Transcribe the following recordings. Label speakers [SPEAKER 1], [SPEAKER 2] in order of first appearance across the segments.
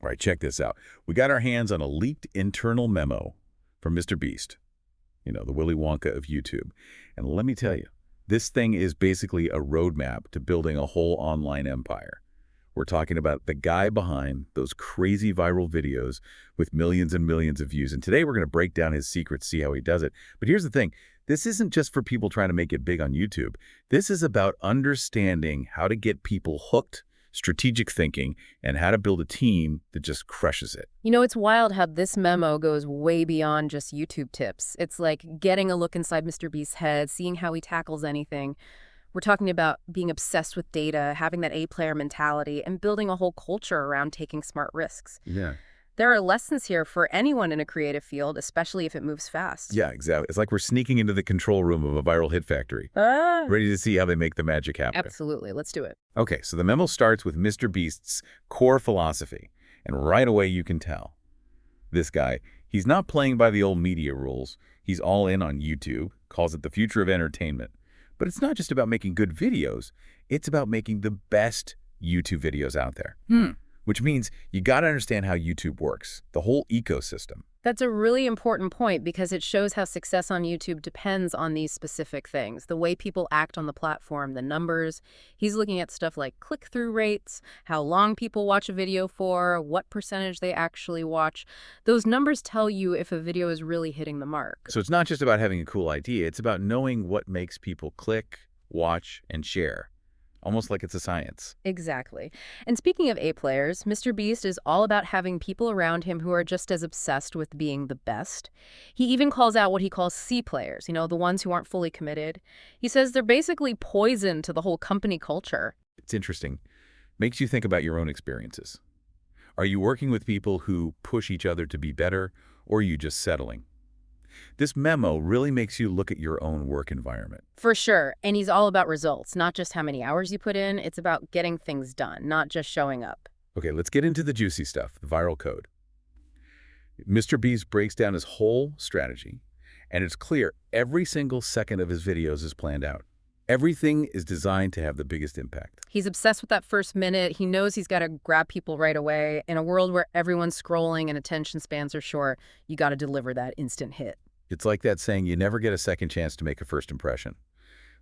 [SPEAKER 1] All right, check this out. We got our hands on a leaked internal memo from MrBeast, the Willy Wonka of YouTube. And let me tell you, this thing is basically a roadmap to building a whole online empire. We're talking about the guy behind those crazy viral videos with millions and millions of views. And today we're going to break down his secrets, see how he does it. But here's the thing. This isn't just for people trying to make it big on YouTube. This is about understanding how to get people hooked, strategic thinking, and how to build a team that just crushes it.
[SPEAKER 2] It's wild how this memo goes way beyond just YouTube tips. It's like getting a look inside MrBeast's head, seeing how he tackles anything. We're talking about being obsessed with data, having that A-player mentality, and building a whole culture around taking smart risks.
[SPEAKER 1] Yeah.
[SPEAKER 2] There are lessons here for anyone in a creative field, especially if it moves fast.
[SPEAKER 1] Yeah, exactly. It's like we're sneaking into the control room of a viral hit factory, ready to see how they make the magic happen.
[SPEAKER 2] Absolutely. Let's do it.
[SPEAKER 1] Okay, so the memo starts with MrBeast's core philosophy, and right away you can tell. This guy, he's not playing by the old media rules. He's all in on YouTube, calls it the future of entertainment. But it's not just about making good videos. It's about making the best YouTube videos out there. Which means you got to understand how YouTube works, the whole ecosystem.
[SPEAKER 2] That's a really important point because it shows how success on YouTube depends on these specific things. The way people act on the platform, the numbers. He's looking at stuff like click-through rates, how long people watch a video for, what percentage they actually watch. Those numbers tell you if a video is really hitting the mark.
[SPEAKER 1] So it's not just about having a cool idea. It's about knowing what makes people click, watch, and share. Almost like it's a science.
[SPEAKER 2] Exactly. And speaking of A-players, MrBeast is all about having people around him who are just as obsessed with being the best. He even calls out what he calls C-players, the ones who aren't fully committed. He says they're basically poison to the whole company culture.
[SPEAKER 1] It's interesting. Makes you think about your own experiences. Are you working with people who push each other to be better, or are you just settling? This memo really makes you look at your own work environment.
[SPEAKER 2] For sure. And he's all about results, not just how many hours you put in. It's about getting things done, not just showing up.
[SPEAKER 1] Okay, let's get into the juicy stuff, the viral code. MrBeast breaks down his whole strategy, and it's clear every single second of his videos is planned out. Everything is designed to have the biggest impact.
[SPEAKER 2] He's obsessed with that first minute. He knows he's got to grab people right away. In a world where everyone's scrolling and attention spans are short, you got to deliver that instant hit.
[SPEAKER 1] It's like that saying, you never get a second chance to make a first impression.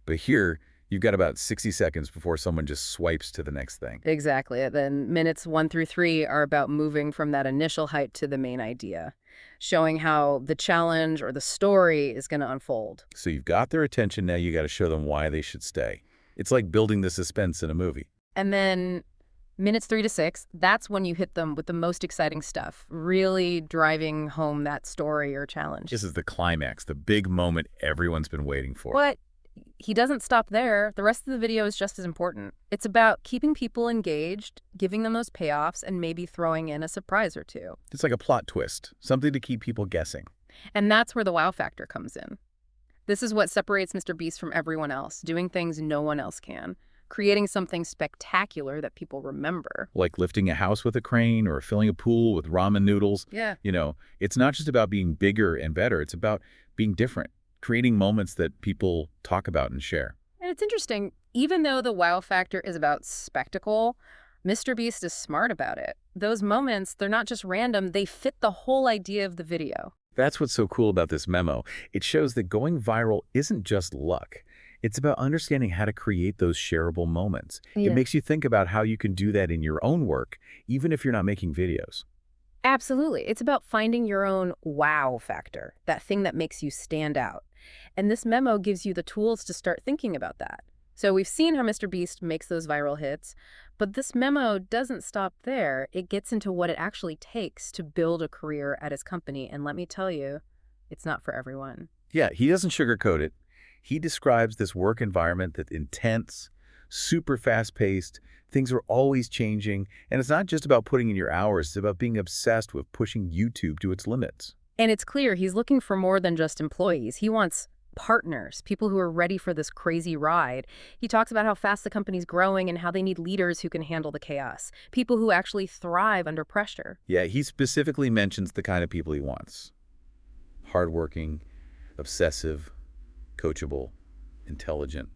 [SPEAKER 1] But here, you've got about 60 seconds before someone just swipes to the next thing.
[SPEAKER 2] Exactly. Then minutes 1 through 3 are about moving from that initial hype to the main idea, showing how the challenge or the story is going to unfold.
[SPEAKER 1] So you've got their attention, now you got to show them why they should stay. It's like building the suspense in a movie.
[SPEAKER 2] And then minutes 3 to 6, that's when you hit them with the most exciting stuff, really driving home that story or challenge.
[SPEAKER 1] This is the climax, the big moment everyone's been waiting for.
[SPEAKER 2] But he doesn't stop there. The rest of the video is just as important. It's about keeping people engaged, giving them those payoffs, and maybe throwing in a surprise or two.
[SPEAKER 1] It's like a plot twist, something to keep people guessing.
[SPEAKER 2] And that's where the wow factor comes in. This is what separates MrBeast from everyone else, doing things no one else can, creating something spectacular that people remember.
[SPEAKER 1] Like lifting a house with a crane or filling a pool with ramen noodles.
[SPEAKER 2] Yeah.
[SPEAKER 1] It's not just about being bigger and better. It's about being different, creating moments that people talk about and share.
[SPEAKER 2] And it's interesting, even though the wow factor is about spectacle, MrBeast is smart about it. Those moments, they're not just random, they fit the whole idea of the video.
[SPEAKER 1] That's what's so cool about this memo. It shows that going viral isn't just luck. It's about understanding how to create those shareable moments.
[SPEAKER 2] Yeah.
[SPEAKER 1] It makes you think about how you can do that in your own work, even if you're not making videos.
[SPEAKER 2] Absolutely. It's about finding your own wow factor, that thing that makes you stand out. And this memo gives you the tools to start thinking about that. So we've seen how MrBeast makes those viral hits, but this memo doesn't stop there. It gets into what it actually takes to build a career at his company. And let me tell you, it's not for everyone.
[SPEAKER 1] Yeah, he doesn't sugarcoat it. He describes this work environment that's intense, super fast-paced, things are always changing, and it's not just about putting in your hours, it's about being obsessed with pushing YouTube to its limits.
[SPEAKER 2] And it's clear he's looking for more than just employees. He wants partners, people who are ready for this crazy ride. He talks about how fast the company's growing and how they need leaders who can handle the chaos, people who actually thrive under pressure.
[SPEAKER 1] Yeah, he specifically mentions the kind of people he wants. Hardworking, obsessive, coachable, intelligent,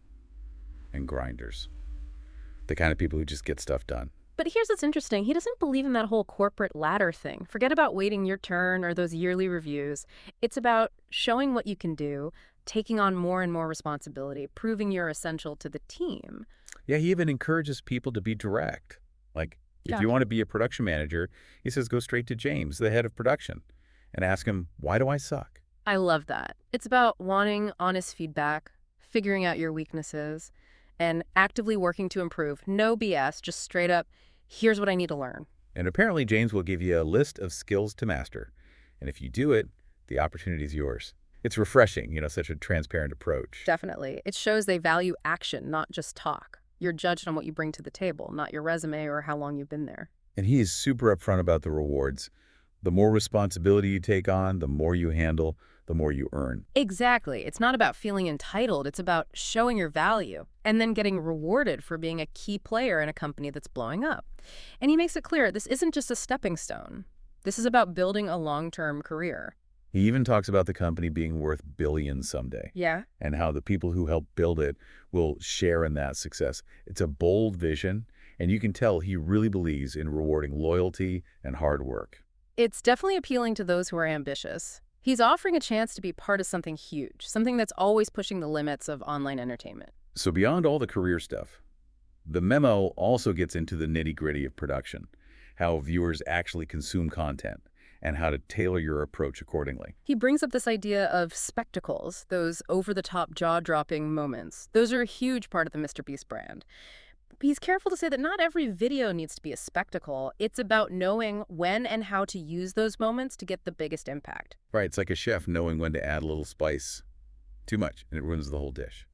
[SPEAKER 1] and grinders. The kind of people who just get stuff done.
[SPEAKER 2] But here's what's interesting. He doesn't believe in that whole corporate ladder thing. Forget about waiting your turn or those yearly reviews. It's about showing what you can do, taking on more and more responsibility, proving you're essential to the team.
[SPEAKER 1] Yeah, he even encourages people to be direct. Like, if you
[SPEAKER 2] Gotcha.
[SPEAKER 1] want to be a production manager, he says go straight to James, the head of production, and ask him, why do I suck?
[SPEAKER 2] I love that. It's about wanting honest feedback, figuring out your weaknesses, and actively working to improve. No BS, just straight up, here's what I need to learn.
[SPEAKER 1] And apparently James will give you a list of skills to master. And if you do it, the opportunity is yours. It's refreshing, such a transparent approach.
[SPEAKER 2] Definitely. It shows they value action, not just talk. You're judged on what you bring to the table, not your resume or how long you've been there.
[SPEAKER 1] And he is super upfront about the rewards. The more responsibility you take on, the more you handle, the more you earn.
[SPEAKER 2] Exactly. It's not about feeling entitled. It's about showing your value and then getting rewarded for being a key player in a company that's blowing up. And he makes it clear this isn't just a stepping stone. This is about building a long-term career.
[SPEAKER 1] He even talks about the company being worth billions someday.
[SPEAKER 2] Yeah.
[SPEAKER 1] And how the people who help build it will share in that success. It's a bold vision, and you can tell he really believes in rewarding loyalty and hard work.
[SPEAKER 2] It's definitely appealing to those who are ambitious. He's offering a chance to be part of something huge, something that's always pushing the limits of online entertainment.
[SPEAKER 1] So beyond all the career stuff, the memo also gets into the nitty-gritty of production, how viewers actually consume content, and how to tailor your approach accordingly.
[SPEAKER 2] He brings up this idea of spectacles, those over-the-top jaw-dropping moments. Those are a huge part of the MrBeast brand. He's careful to say that not every video needs to be a spectacle. It's about knowing when and how to use those moments to get the biggest impact.
[SPEAKER 1] Right, it's like a chef knowing when to add a little spice. Too much, and it ruins the whole dish.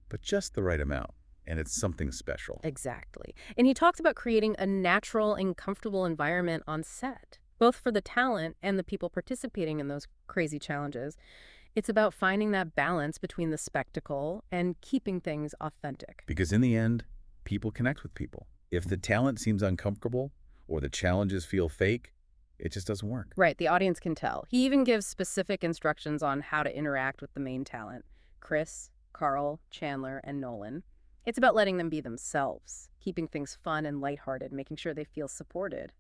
[SPEAKER 1] But just the right amount, and it's something special.
[SPEAKER 2] Exactly. And he talks about creating a natural and comfortable environment on set, both for the talent and the people participating in those crazy challenges. It's about finding that balance between the spectacle and keeping things authentic.
[SPEAKER 1] Because in the end, people connect with people. If the talent seems uncomfortable or the challenges feel fake, it just doesn't work.
[SPEAKER 2] Right, the audience can tell. He even gives specific instructions on how to interact with the main talent, Chris, Carl, Chandler, and Nolan. It's about letting them be themselves, keeping things fun and lighthearted, making sure they feel supported.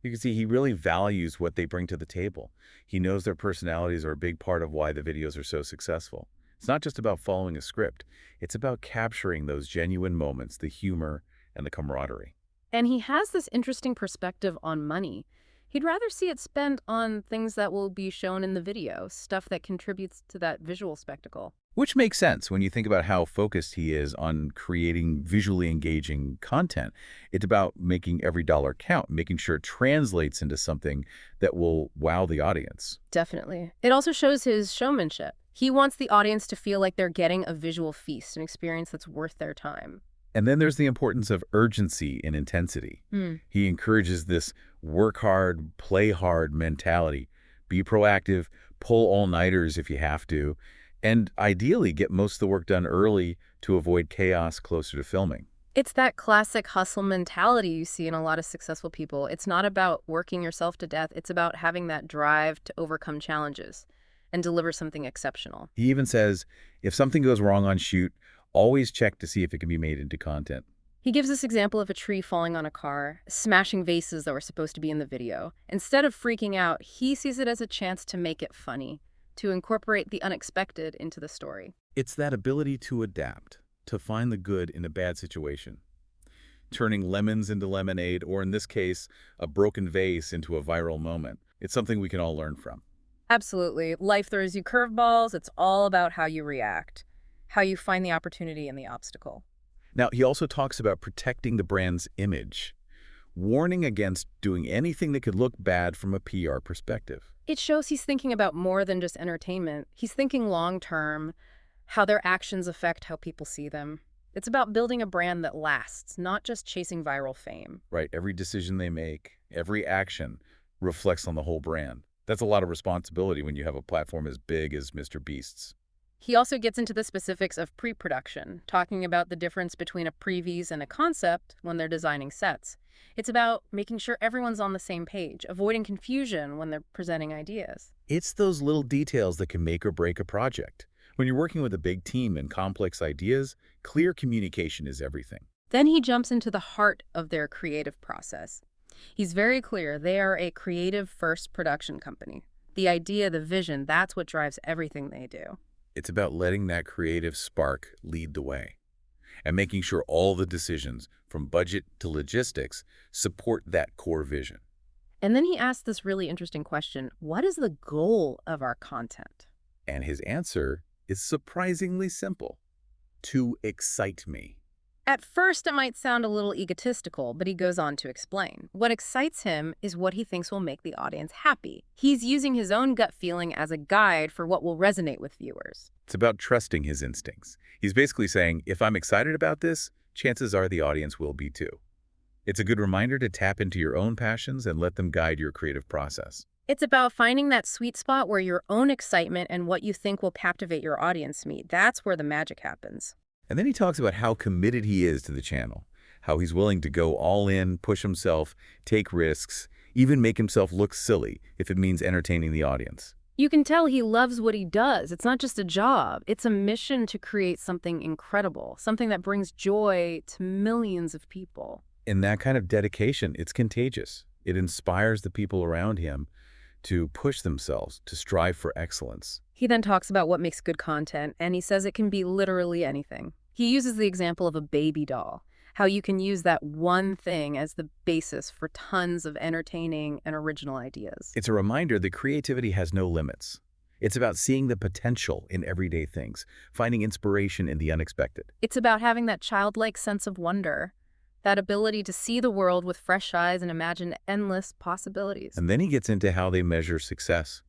[SPEAKER 1] You can see he really values what they bring to the table. He knows their personalities are a big part of why the videos are so successful. It's not just about following a script. It's about capturing those genuine moments, the humor and the camaraderie.
[SPEAKER 2] And he has this interesting perspective on money. He'd rather see it spent on things that will be shown in the video, stuff that contributes to that visual spectacle.
[SPEAKER 1] Which makes sense when you think about how focused he is on creating visually engaging content. It's about making every dollar count, making sure it translates into something that will wow the audience.
[SPEAKER 2] Definitely. It also shows his showmanship. He wants the audience to feel like they're getting a visual feast, an experience that's worth their time.
[SPEAKER 1] And then there's the importance of urgency and intensity. He encourages this work hard, play hard mentality. Be proactive, pull all-nighters if you have to, and ideally get most of the work done early to avoid chaos closer to filming.
[SPEAKER 2] It's that classic hustle mentality you see in a lot of successful people. It's not about working yourself to death. It's about having that drive to overcome challenges and deliver something exceptional.
[SPEAKER 1] He even says, if something goes wrong on shoot, always check to see if it can be made into content.
[SPEAKER 2] He gives this example of a tree falling on a car, smashing vases that were supposed to be in the video. Instead of freaking out, he sees it as a chance to make it funny, to incorporate the unexpected into the story.
[SPEAKER 1] It's that ability to adapt, to find the good in a bad situation. Turning lemons into lemonade, or in this case, a broken vase into a viral moment. It's something we can all learn from.
[SPEAKER 2] Absolutely. Life throws you curveballs. It's all about how you react, how you find the opportunity and the obstacle.
[SPEAKER 1] Now, he also talks about protecting the brand's image, warning against doing anything that could look bad from a PR perspective.
[SPEAKER 2] It shows he's thinking about more than just entertainment. He's thinking long-term, how their actions affect how people see them. It's about building a brand that lasts, not just chasing viral fame.
[SPEAKER 1] Right, every decision they make, every action reflects on the whole brand. That's a lot of responsibility when you have a platform as big as MrBeast's.
[SPEAKER 2] He also gets into the specifics of pre-production, talking about the difference between a previs and a concept when they're designing sets. It's about making sure everyone's on the same page, avoiding confusion when they're presenting ideas.
[SPEAKER 1] It's those little details that can make or break a project. When you're working with a big team and complex ideas, clear communication is everything.
[SPEAKER 2] Then he jumps into the heart of their creative process. He's very clear they are a creative-first production company. The idea, the vision, that's what drives everything they do.
[SPEAKER 1] It's about letting that creative spark lead the way and making sure all the decisions, from budget to logistics, support that core vision.
[SPEAKER 2] And then he asks this really interesting question: what is the goal of our content?
[SPEAKER 1] And his answer is surprisingly simple: to excite me.
[SPEAKER 2] At first, it might sound a little egotistical, but he goes on to explain. What excites him is what he thinks will make the audience happy. He's using his own gut feeling as a guide for what will resonate with viewers.
[SPEAKER 1] It's about trusting his instincts. He's basically saying, if I'm excited about this, chances are the audience will be too. It's a good reminder to tap into your own passions and let them guide your creative process.
[SPEAKER 2] It's about finding that sweet spot where your own excitement and what you think will captivate your audience meet. That's where the magic happens.
[SPEAKER 1] And then he talks about how committed he is to the channel, how he's willing to go all in, push himself, take risks, even make himself look silly if it means entertaining the audience.
[SPEAKER 2] You can tell he loves what he does. It's not just a job. It's a mission to create something incredible, something that brings joy to millions of people.
[SPEAKER 1] In that kind of dedication, it's contagious. It inspires the people around him to push themselves, to strive for excellence.
[SPEAKER 2] He then talks about what makes good content, and he says it can be literally anything. He uses the example of a baby doll, how you can use that one thing as the basis for tons of entertaining and original ideas.
[SPEAKER 1] It's a reminder that creativity has no limits. It's about seeing the potential in everyday things, finding inspiration in the unexpected.
[SPEAKER 2] It's about having that childlike sense of wonder, that ability to see the world with fresh eyes and imagine endless possibilities.
[SPEAKER 1] And then he gets into how they measure success,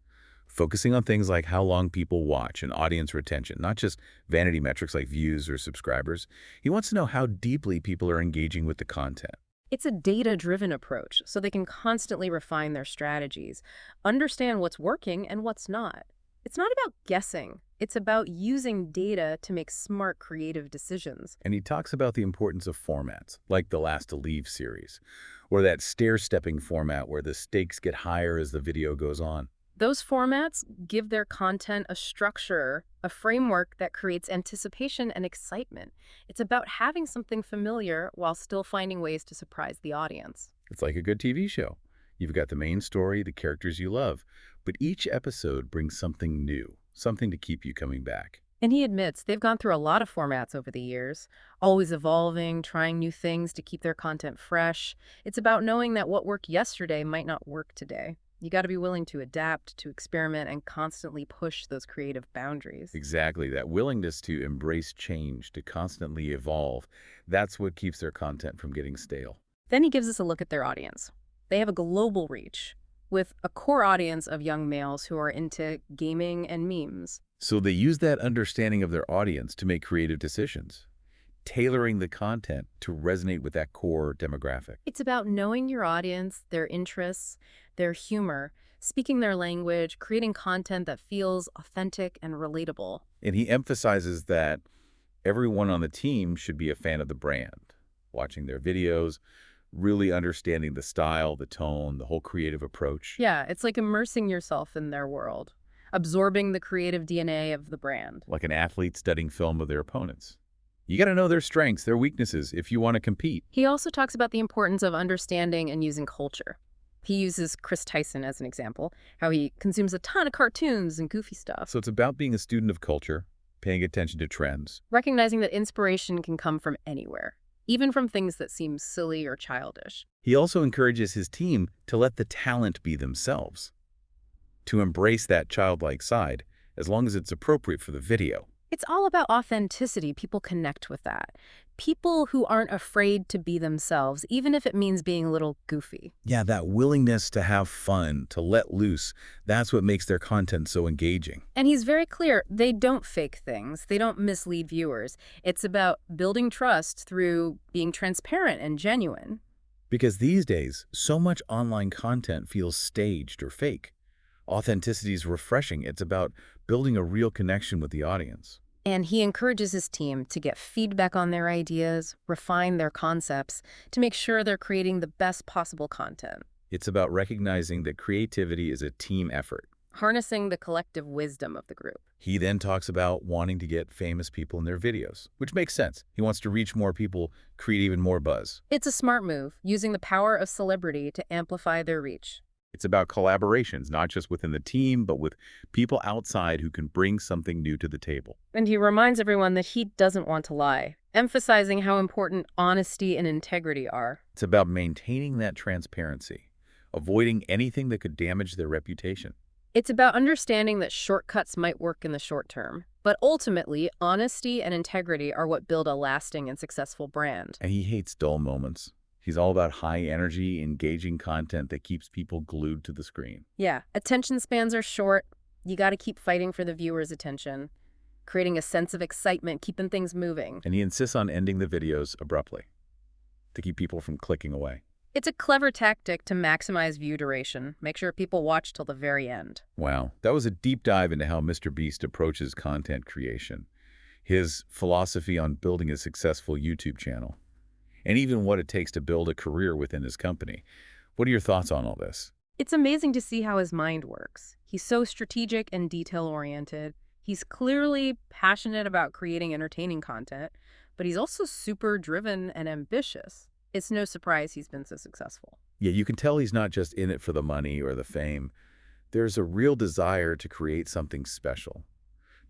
[SPEAKER 1] focusing on things like how long people watch and audience retention, not just vanity metrics like views or subscribers. He wants to know how deeply people are engaging with the content.
[SPEAKER 2] It's a data-driven approach, so they can constantly refine their strategies, understand what's working and what's not. It's not about guessing. It's about using data to make smart, creative decisions.
[SPEAKER 1] And he talks about the importance of formats, like the Last to Leave series, or that stair-stepping format where the stakes get higher as the video goes on.
[SPEAKER 2] Those formats give their content a structure, a framework that creates anticipation and excitement. It's about having something familiar while still finding ways to surprise the audience.
[SPEAKER 1] It's like a good TV show. You've got the main story, the characters you love, but each episode brings something new, something to keep you coming back.
[SPEAKER 2] And he admits they've gone through a lot of formats over the years, always evolving, trying new things to keep their content fresh. It's about knowing that what worked yesterday might not work today. You got to be willing to adapt, to experiment, and constantly push those creative boundaries.
[SPEAKER 1] Exactly, that willingness to embrace change, to constantly evolve, that's what keeps their content from getting stale.
[SPEAKER 2] Then he gives us a look at their audience. They have a global reach, with a core audience of young males who are into gaming and memes.
[SPEAKER 1] So they use that understanding of their audience to make creative decisions, tailoring the content to resonate with that core demographic.
[SPEAKER 2] It's about knowing your audience, their interests, their humor, speaking their language, creating content that feels authentic and relatable.
[SPEAKER 1] And he emphasizes that everyone on the team should be a fan of the brand, watching their videos, really understanding the style, the tone, the whole creative approach.
[SPEAKER 2] Yeah, it's like immersing yourself in their world, absorbing the creative DNA of the brand.
[SPEAKER 1] Like an athlete studying film of their opponents. You got to know their strengths, their weaknesses, if you want to compete.
[SPEAKER 2] He also talks about the importance of understanding and using culture. He uses Chris Tyson as an example, how he consumes a ton of cartoons and goofy stuff.
[SPEAKER 1] So it's about being a student of culture, paying attention to trends.
[SPEAKER 2] Recognizing that inspiration can come from anywhere, even from things that seem silly or childish.
[SPEAKER 1] He also encourages his team to let the talent be themselves, to embrace that childlike side, as long as it's appropriate for the video.
[SPEAKER 2] It's all about authenticity. People connect with that. People who aren't afraid to be themselves, even if it means being a little goofy.
[SPEAKER 1] Yeah, that willingness to have fun, to let loose, that's what makes their content so engaging.
[SPEAKER 2] And he's very clear, they don't fake things. They don't mislead viewers. It's about building trust through being transparent and genuine.
[SPEAKER 1] Because these days, so much online content feels staged or fake. Authenticity is refreshing. It's about building a real connection with the audience.
[SPEAKER 2] And he encourages his team to get feedback on their ideas, refine their concepts, to make sure they're creating the best possible content.
[SPEAKER 1] It's about recognizing that creativity is a team effort.
[SPEAKER 2] Harnessing the collective wisdom of the group.
[SPEAKER 1] He then talks about wanting to get famous people in their videos, which makes sense. He wants to reach more people, create even more buzz.
[SPEAKER 2] It's a smart move, using the power of celebrity to amplify their reach.
[SPEAKER 1] It's about collaborations, not just within the team, but with people outside who can bring something new to the table.
[SPEAKER 2] And he reminds everyone that he doesn't want to lie, emphasizing how important honesty and integrity are.
[SPEAKER 1] It's about maintaining that transparency, avoiding anything that could damage their reputation.
[SPEAKER 2] It's about understanding that shortcuts might work in the short term, but ultimately, honesty and integrity are what build a lasting and successful brand.
[SPEAKER 1] And he hates dull moments. He's all about high-energy, engaging content that keeps people glued to the screen.
[SPEAKER 2] Yeah, attention spans are short. You got to keep fighting for the viewer's attention, creating a sense of excitement, keeping things moving.
[SPEAKER 1] And he insists on ending the videos abruptly to keep people from clicking away.
[SPEAKER 2] It's a clever tactic to maximize view duration, make sure people watch till the very end.
[SPEAKER 1] Wow, that was a deep dive into how MrBeast approaches content creation, his philosophy on building a successful YouTube channel, and even what it takes to build a career within his company. What are your thoughts on all this?
[SPEAKER 2] It's amazing to see how his mind works. He's so strategic and detail-oriented. He's clearly passionate about creating entertaining content, but he's also super driven and ambitious. It's no surprise he's been so successful.
[SPEAKER 1] Yeah, you can tell he's not just in it for the money or the fame. There's a real desire to create something special,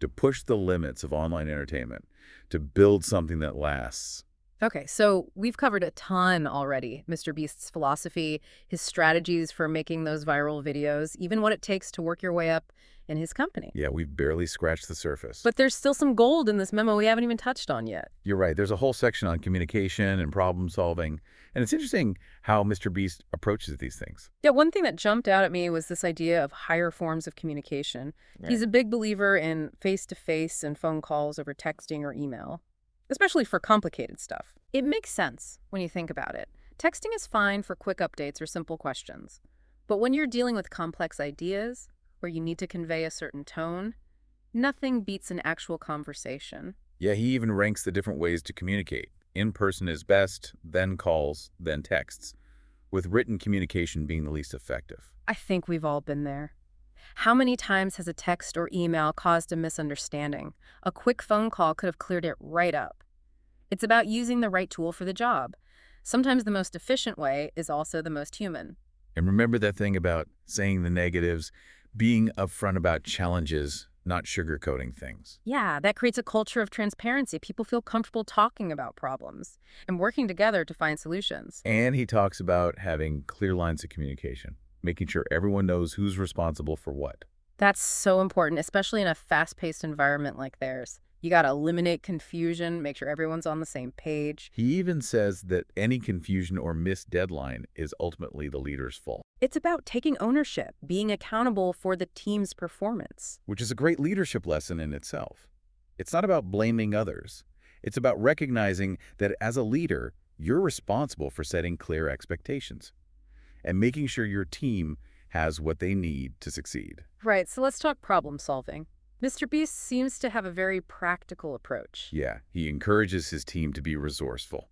[SPEAKER 1] to push the limits of online entertainment, to build something that lasts.
[SPEAKER 2] Okay, so we've covered a ton already. MrBeast's philosophy, his strategies for making those viral videos, even what it takes to work your way up in his company.
[SPEAKER 1] Yeah, we've barely scratched the surface.
[SPEAKER 2] But there's still some gold in this memo we haven't even touched on yet.
[SPEAKER 1] You're right. There's a whole section on communication and problem solving. And it's interesting how MrBeast approaches these things.
[SPEAKER 2] Yeah, one thing that jumped out at me was this idea of higher forms of communication. Right. He's a big believer in face-to-face and phone calls over texting or email, especially for complicated stuff. It makes sense when you think about it. Texting is fine for quick updates or simple questions. But when you're dealing with complex ideas, where you need to convey a certain tone, nothing beats an actual conversation.
[SPEAKER 1] Yeah, he even ranks the different ways to communicate. In person is best, then calls, then texts, with written communication being the least effective.
[SPEAKER 2] I think we've all been there. How many times has a text or email caused a misunderstanding? A quick phone call could have cleared it right up. It's about using the right tool for the job. Sometimes the most efficient way is also the most human.
[SPEAKER 1] And remember that thing about saying the negatives, being upfront about challenges, not sugarcoating things.
[SPEAKER 2] Yeah, that creates a culture of transparency. People feel comfortable talking about problems and working together to find solutions.
[SPEAKER 1] And he talks about having clear lines of communication, making sure everyone knows who's responsible for what.
[SPEAKER 2] That's so important, especially in a fast-paced environment like theirs. You got to eliminate confusion, make sure everyone's on the same page.
[SPEAKER 1] He even says that any confusion or missed deadline is ultimately the leader's fault.
[SPEAKER 2] It's about taking ownership, being accountable for the team's performance.
[SPEAKER 1] Which is a great leadership lesson in itself. It's not about blaming others. It's about recognizing that as a leader, you're responsible for setting clear expectations and making sure your team has what they need to succeed.
[SPEAKER 2] Right, so let's talk problem solving. MrBeast seems to have a very practical approach.
[SPEAKER 1] Yeah, he encourages his team to be resourceful,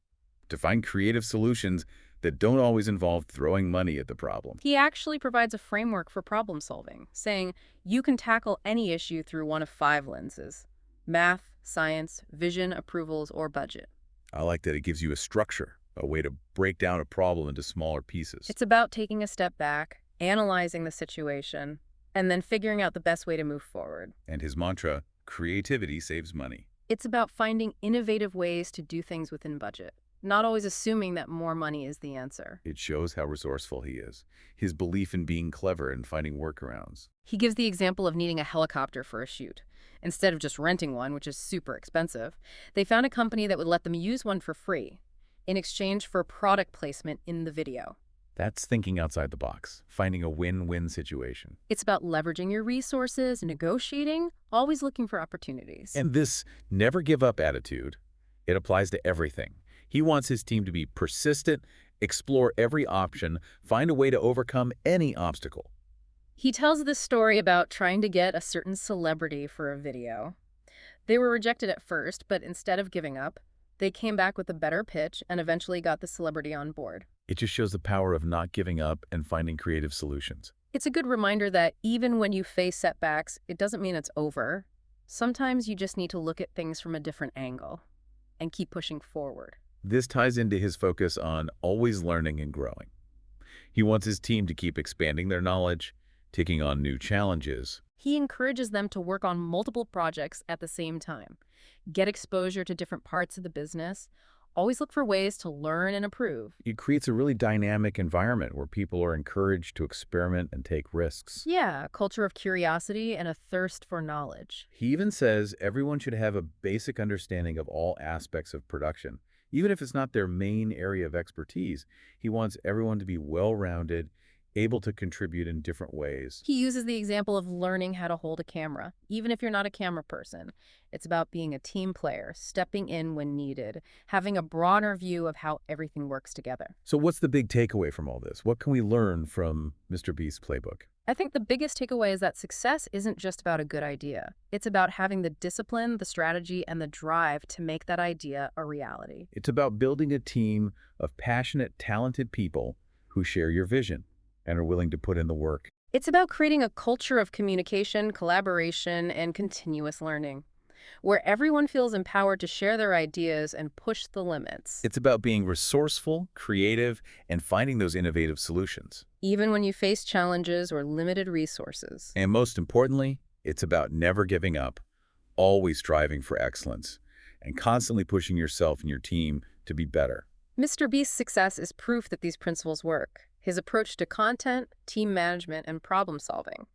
[SPEAKER 1] to find creative solutions that don't always involve throwing money at the problem.
[SPEAKER 2] He actually provides a framework for problem solving, saying you can tackle any issue through one of 5 lenses: math, science, vision, approvals, or budget.
[SPEAKER 1] I like that it gives you a structure, a way to break down a problem into smaller pieces.
[SPEAKER 2] It's about taking a step back, analyzing the situation, and then figuring out the best way to move forward.
[SPEAKER 1] And his mantra, creativity saves money.
[SPEAKER 2] It's about finding innovative ways to do things within budget, not always assuming that more money is the answer.
[SPEAKER 1] It shows how resourceful he is, his belief in being clever and finding workarounds.
[SPEAKER 2] He gives the example of needing a helicopter for a shoot. Instead of just renting one, which is super expensive, they found a company that would let them use one for free in exchange for product placement in the video.
[SPEAKER 1] That's thinking outside the box, finding a win-win situation.
[SPEAKER 2] It's about leveraging your resources, negotiating, always looking for opportunities.
[SPEAKER 1] And this never-give-up attitude, it applies to everything. He wants his team to be persistent, explore every option, find a way to overcome any obstacle.
[SPEAKER 2] He tells this story about trying to get a certain celebrity for a video. They were rejected at first, but instead of giving up, they came back with a better pitch and eventually got the celebrity on board.
[SPEAKER 1] It just shows the power of not giving up and finding creative solutions.
[SPEAKER 2] It's a good reminder that even when you face setbacks, it doesn't mean it's over. Sometimes you just need to look at things from a different angle and keep pushing forward.
[SPEAKER 1] This ties into his focus on always learning and growing. He wants his team to keep expanding their knowledge, taking on new challenges.
[SPEAKER 2] He encourages them to work on multiple projects at the same time, get exposure to different parts of the business, always look for ways to learn and improve.
[SPEAKER 1] It creates a really dynamic environment where people are encouraged to experiment and take risks.
[SPEAKER 2] Yeah, a culture of curiosity and a thirst for knowledge.
[SPEAKER 1] He even says everyone should have a basic understanding of all aspects of production. Even if it's not their main area of expertise, he wants everyone to be well-rounded, able to contribute in different ways.
[SPEAKER 2] He uses the example of learning how to hold a camera, even if you're not a camera person. It's about being a team player, stepping in when needed, having a broader view of how everything works together.
[SPEAKER 1] So what's the big takeaway from all this? What can we learn from Mr. Beast's playbook?
[SPEAKER 2] I think the biggest takeaway is that success isn't just about a good idea. It's about having the discipline, the strategy, and the drive to make that idea a reality.
[SPEAKER 1] It's about building a team of passionate, talented people who share your vision and are willing to put in the work.
[SPEAKER 2] It's about creating a culture of communication, collaboration, and continuous learning, where everyone feels empowered to share their ideas and push the limits.
[SPEAKER 1] It's about being resourceful, creative, and finding those innovative solutions.
[SPEAKER 2] Even when you face challenges or limited resources.
[SPEAKER 1] And most importantly, it's about never giving up, always striving for excellence, and constantly pushing yourself and your team to be better.
[SPEAKER 2] Mr. Beast's success is proof that these principles work. His approach to content, team management, and problem solving.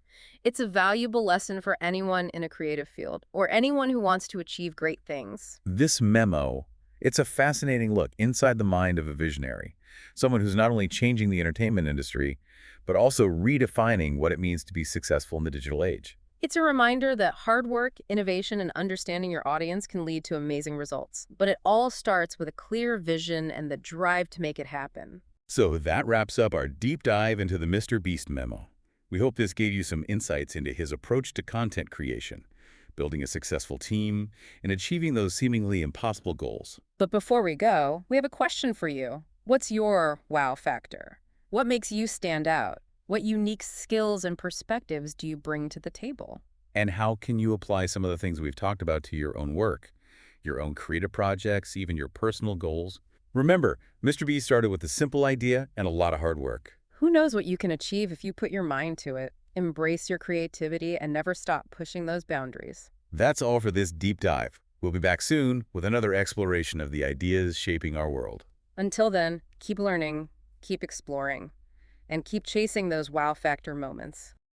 [SPEAKER 2] It's a valuable lesson for anyone in a creative field or anyone who wants to achieve great things.
[SPEAKER 1] This memo, it's a fascinating look inside the mind of a visionary, someone who's not only changing the entertainment industry, but also redefining what it means to be successful in the digital age.
[SPEAKER 2] It's a reminder that hard work, innovation, and understanding your audience can lead to amazing results. But it all starts with a clear vision and the drive to make it happen.
[SPEAKER 1] So that wraps up our deep dive into the Mr. Beast Memo. We hope this gave you some insights into his approach to content creation, building a successful team, and achieving those seemingly impossible goals.
[SPEAKER 2] But before we go, we have a question for you. What's your wow factor? What makes you stand out? What unique skills and perspectives do you bring to the table?
[SPEAKER 1] And how can you apply some of the things we've talked about to your own work, your own creative projects, even your personal goals? Remember, Mr. Beast started with a simple idea and a lot of hard work.
[SPEAKER 2] Who knows what you can achieve if you put your mind to it? Embrace your creativity and never stop pushing those boundaries.
[SPEAKER 1] That's all for this deep dive. We'll be back soon with another exploration of the ideas shaping our world.
[SPEAKER 2] Until then, keep learning, keep exploring, and keep chasing those wow factor moments.